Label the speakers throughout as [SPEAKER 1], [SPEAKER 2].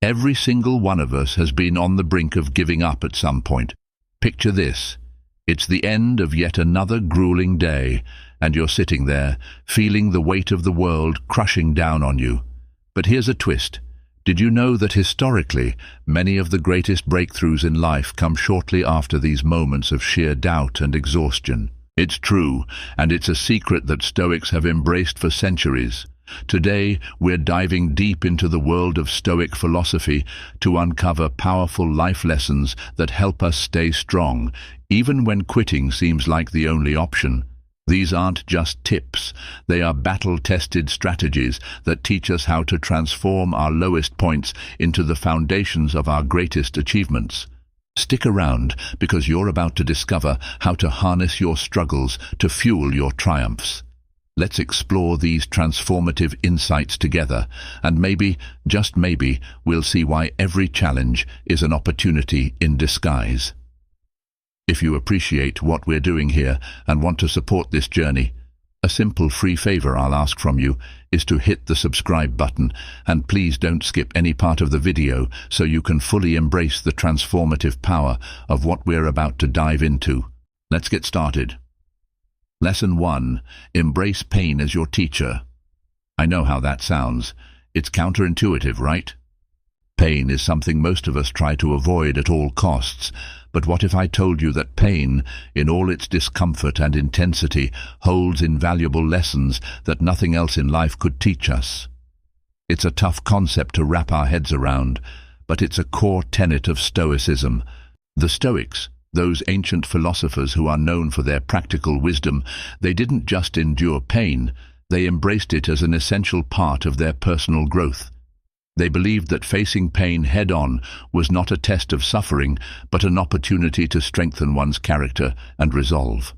[SPEAKER 1] Every single one of us has been on the brink of giving up at some point. Picture this. It's the end of yet another grueling day, and you're sitting there, feeling the weight of the world crushing down on you. But here's a twist. Did you know that historically, many of the greatest breakthroughs in life come shortly after these moments of sheer doubt and exhaustion? It's true, and it's a secret that Stoics have embraced for centuries. Today, we're diving deep into the world of Stoic philosophy to uncover powerful life lessons that help us stay strong, even when quitting seems like the only option. These aren't just tips, they are battle-tested strategies that teach us how to transform our lowest points into the foundations of our greatest achievements. Stick around, because you're about to discover how to harness your struggles to fuel your triumphs. Let's explore these transformative insights together, and maybe, just maybe, we'll see why every challenge is an opportunity in disguise. If you appreciate what we're doing here and want to support this journey, a simple free favor I'll ask from you is to hit the subscribe button, and please don't skip any part of the video so you can fully embrace the transformative power of what we're about to dive into. Let's get started. Lesson 1. Embrace pain as your teacher. I know how that sounds. It's counterintuitive, right? Pain is something most of us try to avoid at all costs. But what if I told you that pain, in all its discomfort and intensity, holds invaluable lessons that nothing else in life could teach us? It's a tough concept to wrap our heads around, but it's a core tenet of Stoicism. The Stoics, those ancient philosophers who are known for their practical wisdom, they didn't just endure pain, they embraced it as an essential part of their personal growth. They believed that facing pain head-on was not a test of suffering, but an opportunity to strengthen one's character and resolve.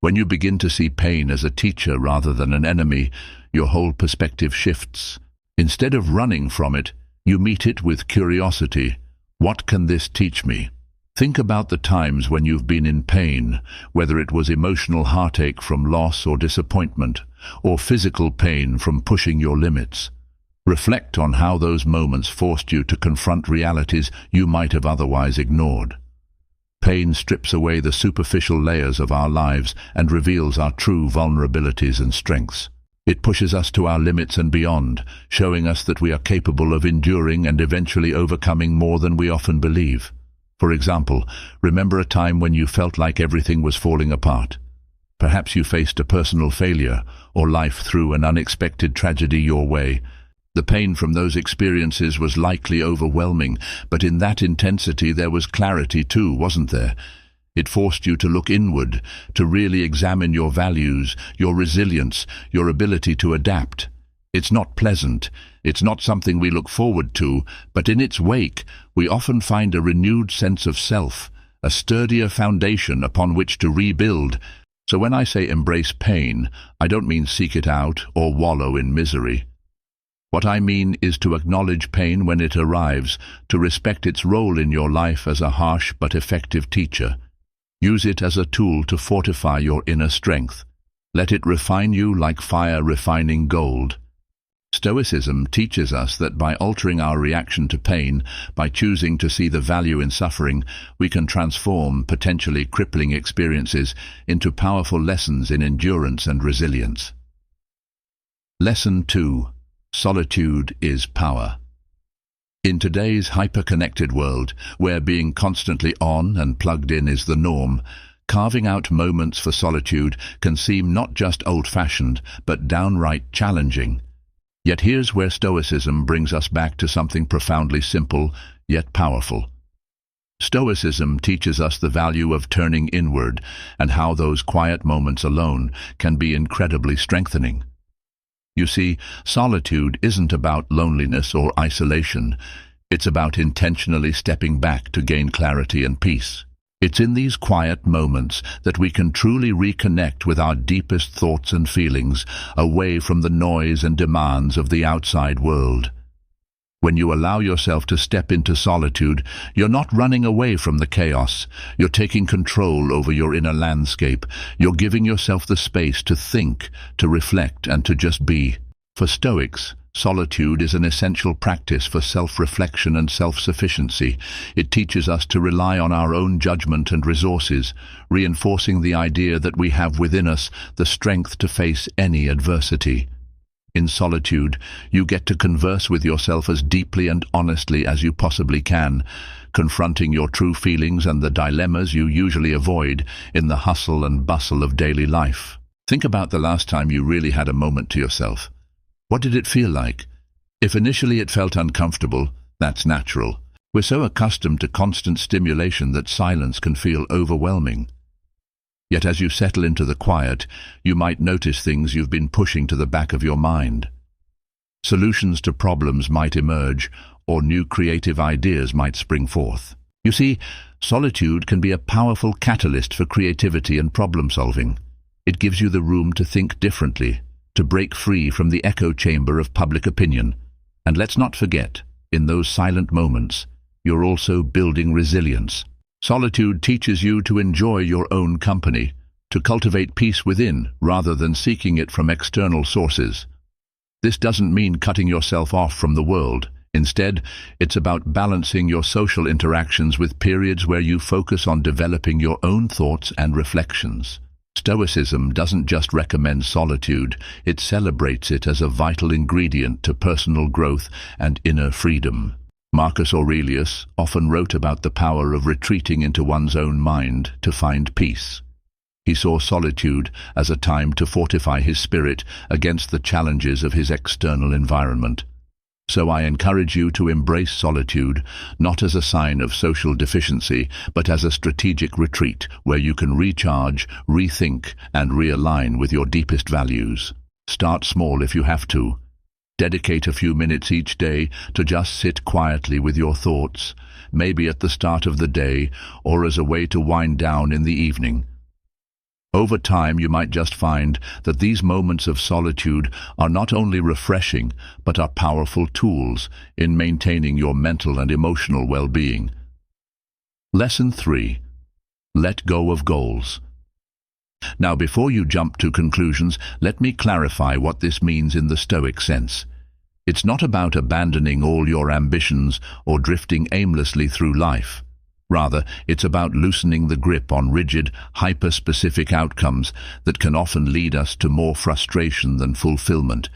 [SPEAKER 1] When you begin to see pain as a teacher rather than an enemy, your whole perspective shifts. Instead of running from it, you meet it with curiosity. What can this teach me? Think about the times when you've been in pain, whether it was emotional heartache from loss or disappointment, or physical pain from pushing your limits. Reflect on how those moments forced you to confront realities you might have otherwise ignored. Pain strips away the superficial layers of our lives and reveals our true vulnerabilities and strengths. It pushes us to our limits and beyond, showing us that we are capable of enduring and eventually overcoming more than we often believe. For example, remember a time when you felt like everything was falling apart. Perhaps you faced a personal failure, or life threw an unexpected tragedy your way. The pain from those experiences was likely overwhelming, but in that intensity there was clarity too, wasn't there? It forced you to look inward, to really examine your values, your resilience, your ability to adapt. It's not pleasant, it's not something we look forward to, but in its wake, we often find a renewed sense of self, a sturdier foundation upon which to rebuild. So when I say embrace pain, I don't mean seek it out or wallow in misery. What I mean is to acknowledge pain when it arrives, to respect its role in your life as a harsh but effective teacher. Use it as a tool to fortify your inner strength. Let it refine you like fire refining gold. Stoicism teaches us that by altering our reaction to pain, by choosing to see the value in suffering, we can transform potentially crippling experiences into powerful lessons in endurance and resilience. Lesson 2. Solitude is power. In today's hyper-connected world, where being constantly on and plugged in is the norm, carving out moments for solitude can seem not just old-fashioned, but downright challenging. Yet here's where Stoicism brings us back to something profoundly simple, yet powerful. Stoicism teaches us the value of turning inward and how those quiet moments alone can be incredibly strengthening. You see, solitude isn't about loneliness or isolation. It's about intentionally stepping back to gain clarity and peace. It's in these quiet moments that we can truly reconnect with our deepest thoughts and feelings, away from the noise and demands of the outside world. When you allow yourself to step into solitude, you're not running away from the chaos. You're taking control over your inner landscape. You're giving yourself the space to think, to reflect, and to just be. For Stoics, Solitude is an essential practice for self-reflection and self-sufficiency. It teaches us to rely on our own judgment and resources, reinforcing the idea that we have within us the strength to face any adversity. In solitude, you get to converse with yourself as deeply and honestly as you possibly can, confronting your true feelings and the dilemmas you usually avoid in the hustle and bustle of daily life. Think about the last time you really had a moment to yourself. What did it feel like? If initially it felt uncomfortable, that's natural. We're so accustomed to constant stimulation that silence can feel overwhelming. Yet as you settle into the quiet, you might notice things you've been pushing to the back of your mind. Solutions to problems might emerge, or new creative ideas might spring forth. You see, solitude can be a powerful catalyst for creativity and problem-solving. It gives you the room to think differently, to break free from the echo chamber of public opinion. And let's not forget, in those silent moments, you're also building resilience. Solitude teaches you to enjoy your own company, to cultivate peace within rather than seeking it from external sources. This doesn't mean cutting yourself off from the world. Instead, it's about balancing your social interactions with periods where you focus on developing your own thoughts and reflections. Stoicism doesn't just recommend solitude, it celebrates it as a vital ingredient to personal growth and inner freedom. Marcus Aurelius often wrote about the power of retreating into one's own mind to find peace. He saw solitude as a time to fortify his spirit against the challenges of his external environment. So I encourage you to embrace solitude, not as a sign of social deficiency, but as a strategic retreat where you can recharge, rethink, and realign with your deepest values. Start small if you have to. Dedicate a few minutes each day to just sit quietly with your thoughts, maybe at the start of the day or as a way to wind down in the evening. Over time, you might just find that these moments of solitude are not only refreshing, but are powerful tools in maintaining your mental and emotional well-being. Lesson 3. Let go of goals. Now, before you jump to conclusions, let me clarify what this means in the Stoic sense. It's not about abandoning all your ambitions or drifting aimlessly through life. Rather, it's about loosening the grip on rigid, hyper-specific outcomes that can often lead us to more frustration than fulfillment.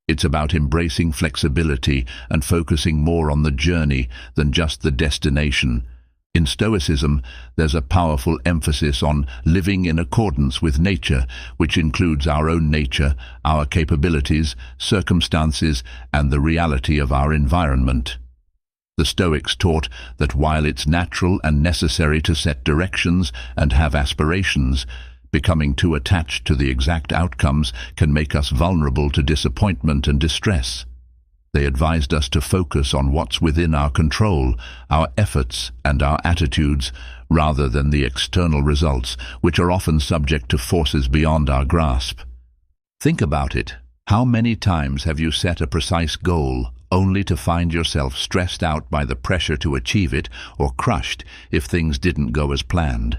[SPEAKER 1] It's about embracing flexibility and focusing more on the journey than just the destination. In Stoicism, there's a powerful emphasis on living in accordance with nature, which includes our own nature, our capabilities, circumstances, and the reality of our environment. The Stoics taught that while it's natural and necessary to set directions and have aspirations, becoming too attached to the exact outcomes can make us vulnerable to disappointment and distress. They advised us to focus on what's within our control, our efforts and our attitudes, rather than the external results, which are often subject to forces beyond our grasp. Think about it. How many times have you set a precise goal, only to find yourself stressed out by the pressure to achieve it or crushed if things didn't go as planned?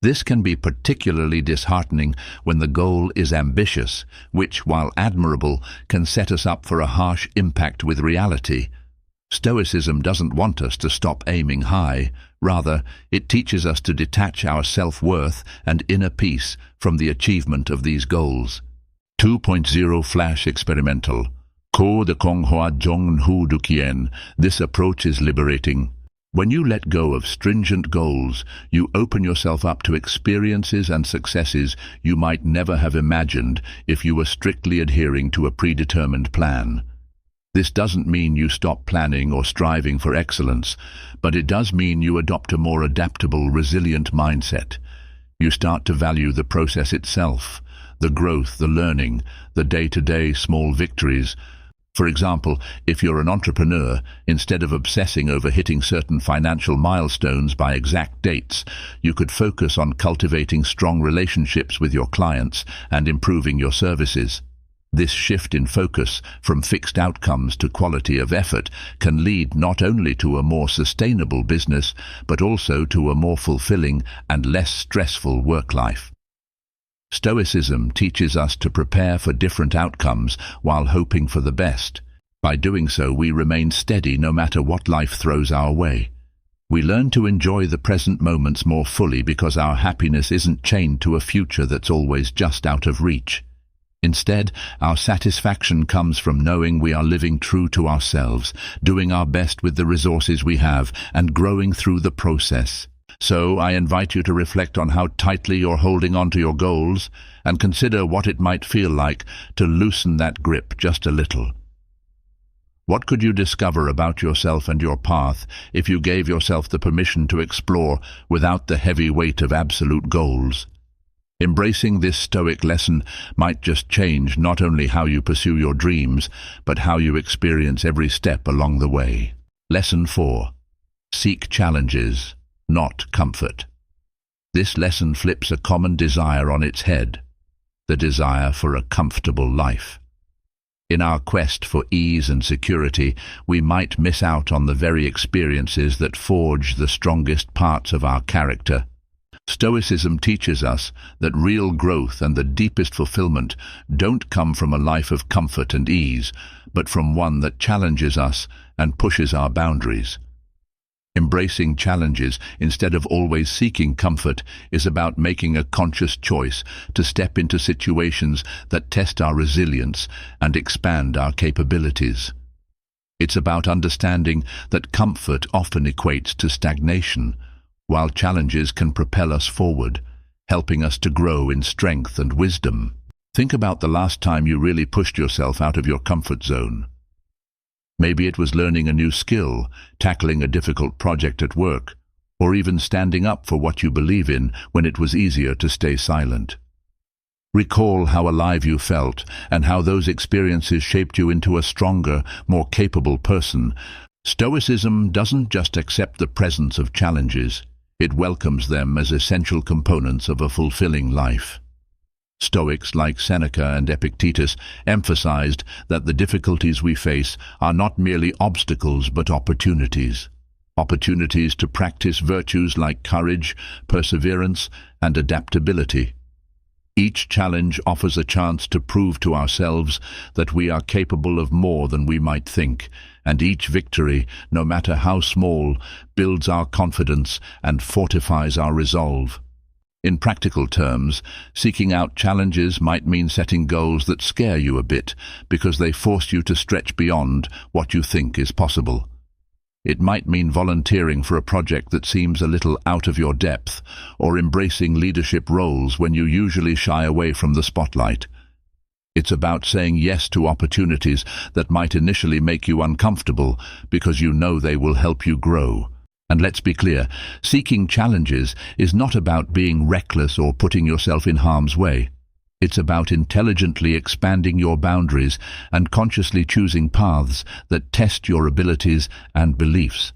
[SPEAKER 1] This can be particularly disheartening when the goal is ambitious, which, while admirable, can set us up for a harsh impact with reality. Stoicism doesn't want us to stop aiming high. Rather, it teaches us to detach our self-worth and inner peace from the achievement of these goals. 2.0 Flash Experimental. Ko de kong hoa jong hu du kien. This approach is liberating. When you let go of stringent goals, you open yourself up to experiences and successes you might never have imagined if you were strictly adhering to a predetermined plan. This doesn't mean you stop planning or striving for excellence, but it does mean you adopt a more adaptable, resilient mindset. You start to value the process itself, the growth, the learning, the day-to-day small victories. For example, if you're an entrepreneur, instead of obsessing over hitting certain financial milestones by exact dates, you could focus on cultivating strong relationships with your clients and improving your services. This shift in focus from fixed outcomes to quality of effort can lead not only to a more sustainable business, but also to a more fulfilling and less stressful work life. Stoicism teaches us to prepare for different outcomes while hoping for the best. By doing so, we remain steady no matter what life throws our way. We learn to enjoy the present moments more fully because our happiness isn't chained to a future that's always just out of reach. Instead, our satisfaction comes from knowing we are living true to ourselves, doing our best with the resources we have, and growing through the process. So, I invite you to reflect on how tightly you're holding on to your goals, and consider what it might feel like to loosen that grip just a little. What could you discover about yourself and your path if you gave yourself the permission to explore without the heavy weight of absolute goals? Embracing this Stoic lesson might just change not only how you pursue your dreams, but how you experience every step along the way. Lesson 4. Seek challenges, not comfort. This lesson flips a common desire on its head, the desire for a comfortable life. In our quest for ease and security, we might miss out on the very experiences that forge the strongest parts of our character. Stoicism teaches us that real growth and the deepest fulfillment don't come from a life of comfort and ease, but from one that challenges us and pushes our boundaries. Embracing challenges instead of always seeking comfort is about making a conscious choice to step into situations that test our resilience and expand our capabilities. It's about understanding that comfort often equates to stagnation, while challenges can propel us forward, helping us to grow in strength and wisdom. Think about the last time you really pushed yourself out of your comfort zone. Maybe it was learning a new skill, tackling a difficult project at work, or even standing up for what you believe in when it was easier to stay silent. Recall how alive you felt and how those experiences shaped you into a stronger, more capable person. Stoicism doesn't just accept the presence of challenges, it welcomes them as essential components of a fulfilling life. Stoics like Seneca and Epictetus emphasized that the difficulties we face are not merely obstacles but opportunities. Opportunities to practice virtues like courage, perseverance, and adaptability. Each challenge offers a chance to prove to ourselves that we are capable of more than we might think, and each victory, no matter how small, builds our confidence and fortifies our resolve. In practical terms, seeking out challenges might mean setting goals that scare you a bit because they force you to stretch beyond what you think is possible. It might mean volunteering for a project that seems a little out of your depth, or embracing leadership roles when you usually shy away from the spotlight. It's about saying yes to opportunities that might initially make you uncomfortable because you know they will help you grow. And let's be clear, seeking challenges is not about being reckless or putting yourself in harm's way. It's about intelligently expanding your boundaries and consciously choosing paths that test your abilities and beliefs.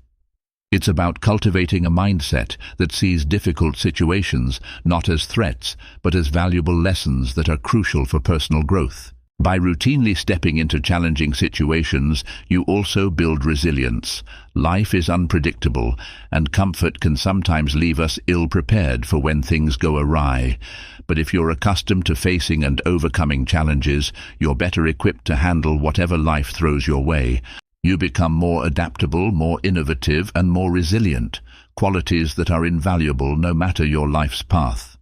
[SPEAKER 1] It's about cultivating a mindset that sees difficult situations not as threats, but as valuable lessons that are crucial for personal growth. By routinely stepping into challenging situations, you also build resilience. Life is unpredictable, and comfort can sometimes leave us ill-prepared for when things go awry. But if you're accustomed to facing and overcoming challenges, you're better equipped to handle whatever life throws your way. You become more adaptable, more innovative, and more resilient, qualities that are invaluable no matter your life's path.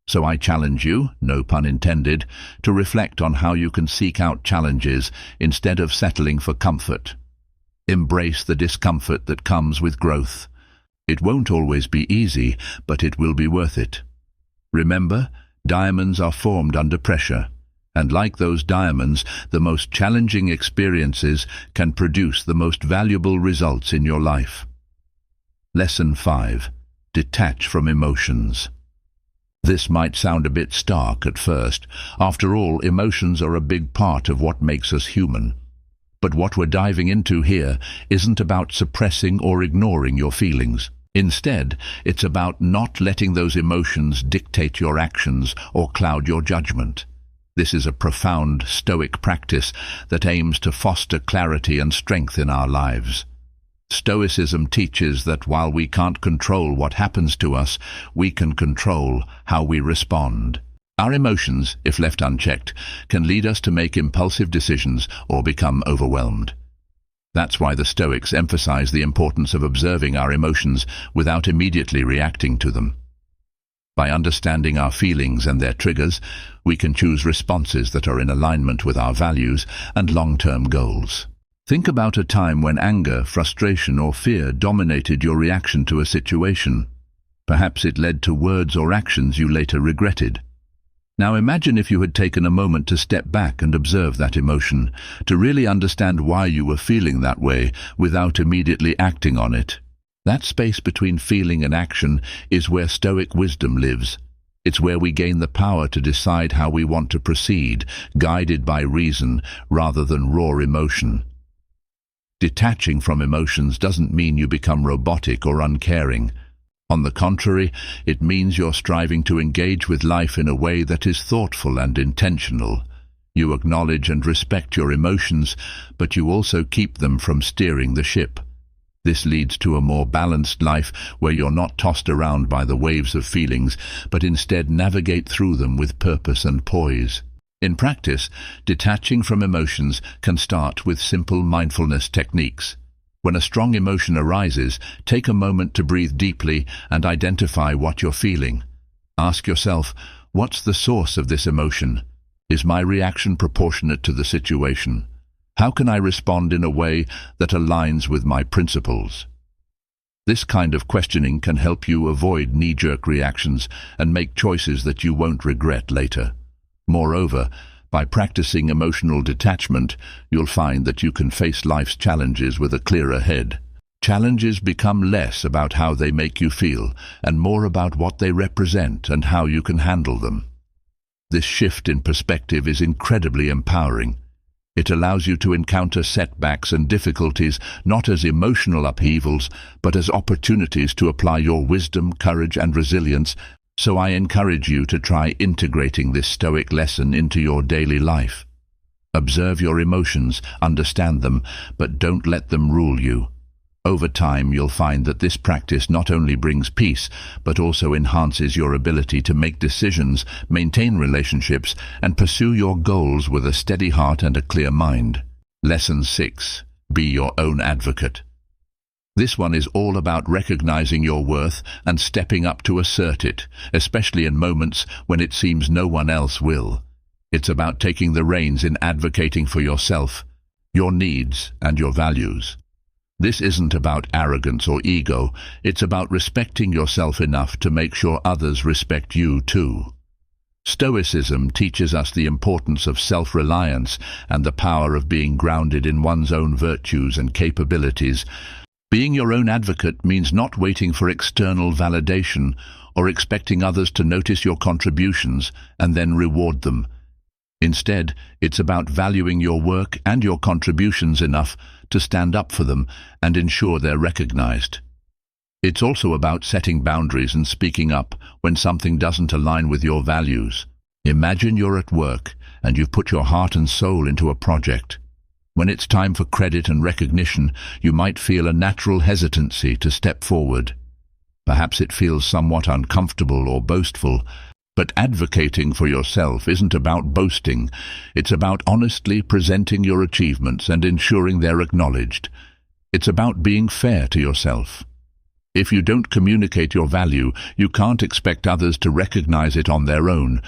[SPEAKER 1] So I challenge you, no pun intended, to reflect on how you can seek out challenges instead of settling for comfort. Embrace the discomfort that comes with growth. It won't always be easy, but it will be worth it. Remember, diamonds are formed under pressure, and like those diamonds, the most challenging experiences can produce the most valuable results in your life. Lesson 5. Detach from emotions. This might sound a bit stark at first. After all, emotions are a big part of what makes us human. But what we're diving into here isn't about suppressing or ignoring your feelings. Instead, it's about not letting those emotions dictate your actions or cloud your judgment. This is a profound Stoic practice that aims to foster clarity and strength in our lives. Stoicism teaches that while we can't control what happens to us, we can control how we respond. Our emotions, if left unchecked, can lead us to make impulsive decisions or become overwhelmed. That's why the Stoics emphasize the importance of observing our emotions without immediately reacting to them. By understanding our feelings and their triggers, we can choose responses that are in alignment with our values and long-term goals. Think about a time when anger, frustration, or fear dominated your reaction to a situation. Perhaps it led to words or actions you later regretted. Now imagine if you had taken a moment to step back and observe that emotion, to really understand why you were feeling that way without immediately acting on it. That space between feeling and action is where Stoic wisdom lives. It's where we gain the power to decide how we want to proceed, guided by reason rather than raw emotion. Detaching from emotions doesn't mean you become robotic or uncaring. On the contrary, it means you're striving to engage with life in a way that is thoughtful and intentional. You acknowledge and respect your emotions, but you also keep them from steering the ship. This leads to a more balanced life where you're not tossed around by the waves of feelings, but instead navigate through them with purpose and poise. In practice, detaching from emotions can start with simple mindfulness techniques. When a strong emotion arises, take a moment to breathe deeply and identify what you're feeling. Ask yourself, what's the source of this emotion? Is my reaction proportionate to the situation? How can I respond in a way that aligns with my principles? This kind of questioning can help you avoid knee-jerk reactions and make choices that you won't regret later. Moreover, by practicing emotional detachment, you'll find that you can face life's challenges with a clearer head. Challenges become less about how they make you feel and more about what they represent and how you can handle them. This shift in perspective is incredibly empowering. It allows you to encounter setbacks and difficulties not as emotional upheavals, but as opportunities to apply your wisdom, courage, and resilience. So I encourage you to try integrating this Stoic lesson into your daily life. Observe your emotions, understand them, but don't let them rule you. Over time, you'll find that this practice not only brings peace, but also enhances your ability to make decisions, maintain relationships, and pursue your goals with a steady heart and a clear mind. Lesson 6. Be your own advocate. This one is all about recognizing your worth and stepping up to assert it, especially in moments when it seems no one else will. It's about taking the reins in advocating for yourself, your needs, and your values. This isn't about arrogance or ego, it's about respecting yourself enough to make sure others respect you too. Stoicism teaches us the importance of self-reliance and the power of being grounded in one's own virtues and capabilities. Being your own advocate means not waiting for external validation or expecting others to notice your contributions and then reward them. Instead, it's about valuing your work and your contributions enough to stand up for them and ensure they're recognized. It's also about setting boundaries and speaking up when something doesn't align with your values. Imagine you're at work and you've put your heart and soul into a project. When it's time for credit and recognition, you might feel a natural hesitancy to step forward. Perhaps it feels somewhat uncomfortable or boastful, but advocating for yourself isn't about boasting. It's about honestly presenting your achievements and ensuring they're acknowledged. It's about being fair to yourself. If you don't communicate your value, you can't expect others to recognize it on their own.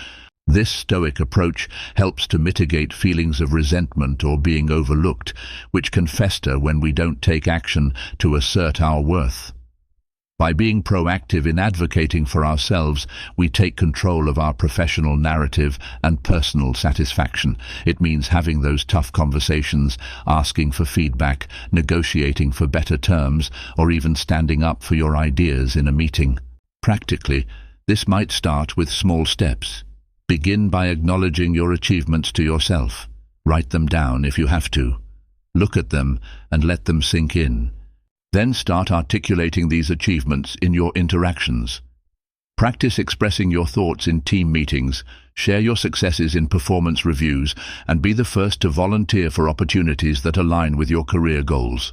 [SPEAKER 1] This Stoic approach helps to mitigate feelings of resentment or being overlooked, which can fester when we don't take action to assert our worth. By being proactive in advocating for ourselves, we take control of our professional narrative and personal satisfaction. It means having those tough conversations, asking for feedback, negotiating for better terms, or even standing up for your ideas in a meeting. Practically, this might start with small steps. Begin by acknowledging your achievements to yourself. Write them down if you have to. Look at them and let them sink in. Then start articulating these achievements in your interactions. Practice expressing your thoughts in team meetings, share your successes in performance reviews, and be the first to volunteer for opportunities that align with your career goals.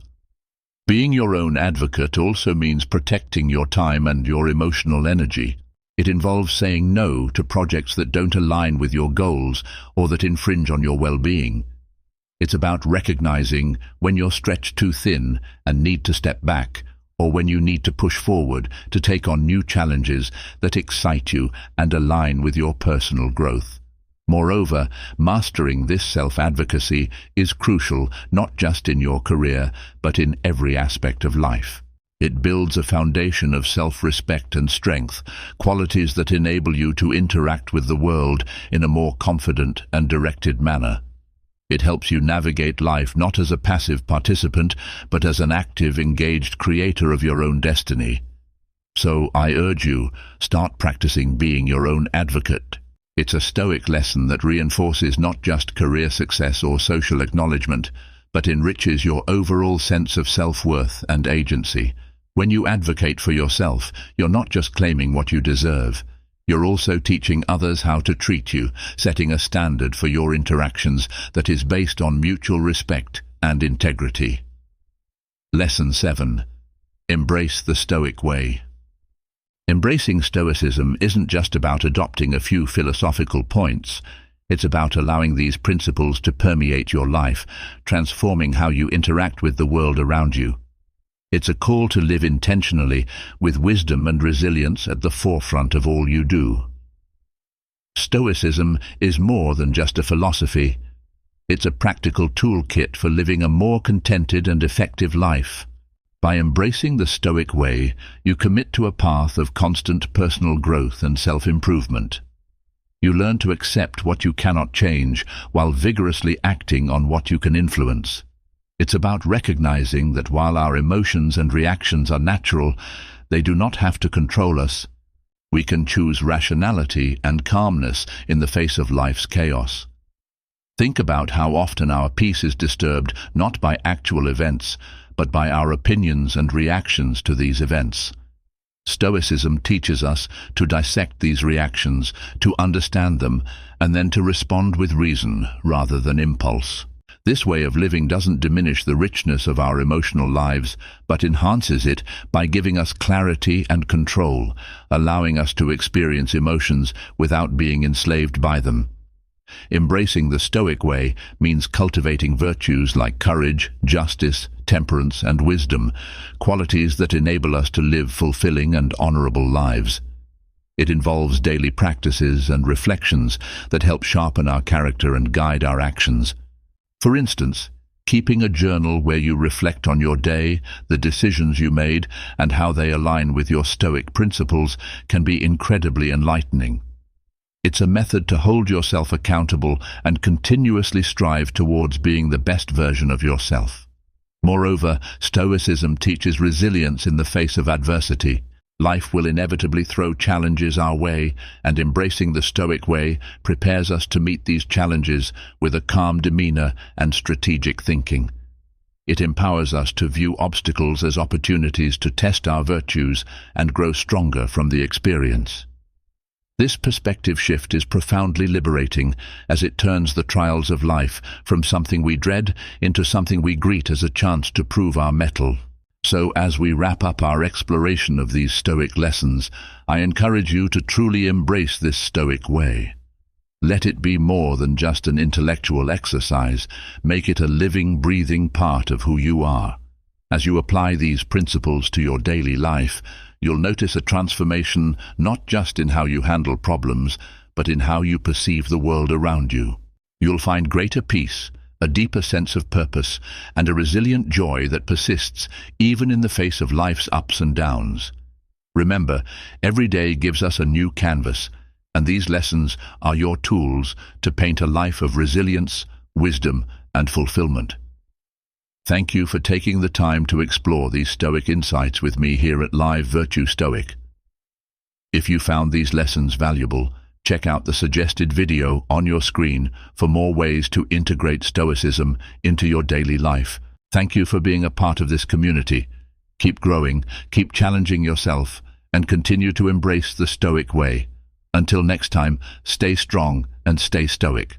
[SPEAKER 1] Being your own advocate also means protecting your time and your emotional energy. It involves saying no to projects that don't align with your goals or that infringe on your well-being. It's about recognizing when you're stretched too thin and need to step back, or when you need to push forward to take on new challenges that excite you and align with your personal growth. Moreover, mastering this self-advocacy is crucial not just in your career, but in every aspect of life. It builds a foundation of self-respect and strength, qualities that enable you to interact with the world in a more confident and directed manner. It helps you navigate life not as a passive participant, but as an active, engaged creator of your own destiny. So I urge you, start practicing being your own advocate. It's a Stoic lesson that reinforces not just career success or social acknowledgement, but enriches your overall sense of self-worth and agency. When you advocate for yourself, you're not just claiming what you deserve. You're also teaching others how to treat you, setting a standard for your interactions that is based on mutual respect and integrity. Lesson 7. Embrace the Stoic way. Embracing Stoicism isn't just about adopting a few philosophical points. It's about allowing these principles to permeate your life, transforming how you interact with the world around you. It's a call to live intentionally, with wisdom and resilience at the forefront of all you do. Stoicism is more than just a philosophy. It's a practical toolkit for living a more contented and effective life. By embracing the Stoic way, you commit to a path of constant personal growth and self-improvement. You learn to accept what you cannot change, while vigorously acting on what you can influence. It's about recognizing that while our emotions and reactions are natural, they do not have to control us. We can choose rationality and calmness in the face of life's chaos. Think about how often our peace is disturbed not by actual events, but by our opinions and reactions to these events. Stoicism teaches us to dissect these reactions, to understand them, and then to respond with reason rather than impulse. This way of living doesn't diminish the richness of our emotional lives, but enhances it by giving us clarity and control, allowing us to experience emotions without being enslaved by them. Embracing the Stoic way means cultivating virtues like courage, justice, temperance, and wisdom, qualities that enable us to live fulfilling and honorable lives. It involves daily practices and reflections that help sharpen our character and guide our actions. For instance, keeping a journal where you reflect on your day, the decisions you made, and how they align with your Stoic principles can be incredibly enlightening. It's a method to hold yourself accountable and continuously strive towards being the best version of yourself. Moreover, Stoicism teaches resilience in the face of adversity. Life will inevitably throw challenges our way, and embracing the Stoic way prepares us to meet these challenges with a calm demeanor and strategic thinking. It empowers us to view obstacles as opportunities to test our virtues and grow stronger from the experience. This perspective shift is profoundly liberating, as it turns the trials of life from something we dread into something we greet as a chance to prove our mettle. So, as we wrap up our exploration of these Stoic lessons, I encourage you to truly embrace this Stoic way. Let it be more than just an intellectual exercise. Make it a living, breathing part of who you are. As you apply these principles to your daily life, you'll notice a transformation not just in how you handle problems, but in how you perceive the world around you. You'll find greater peace, a deeper sense of purpose, and a resilient joy that persists even in the face of life's ups and downs. Remember, every day gives us a new canvas, and these lessons are your tools to paint a life of resilience, wisdom, and fulfillment. Thank you for taking the time to explore these Stoic insights with me here at Live Virtue Stoic. If you found these lessons valuable, check out the suggested video on your screen for more ways to integrate Stoicism into your daily life. Thank you for being a part of this community. Keep growing, keep challenging yourself, and continue to embrace the Stoic way. Until next time, stay strong and stay Stoic.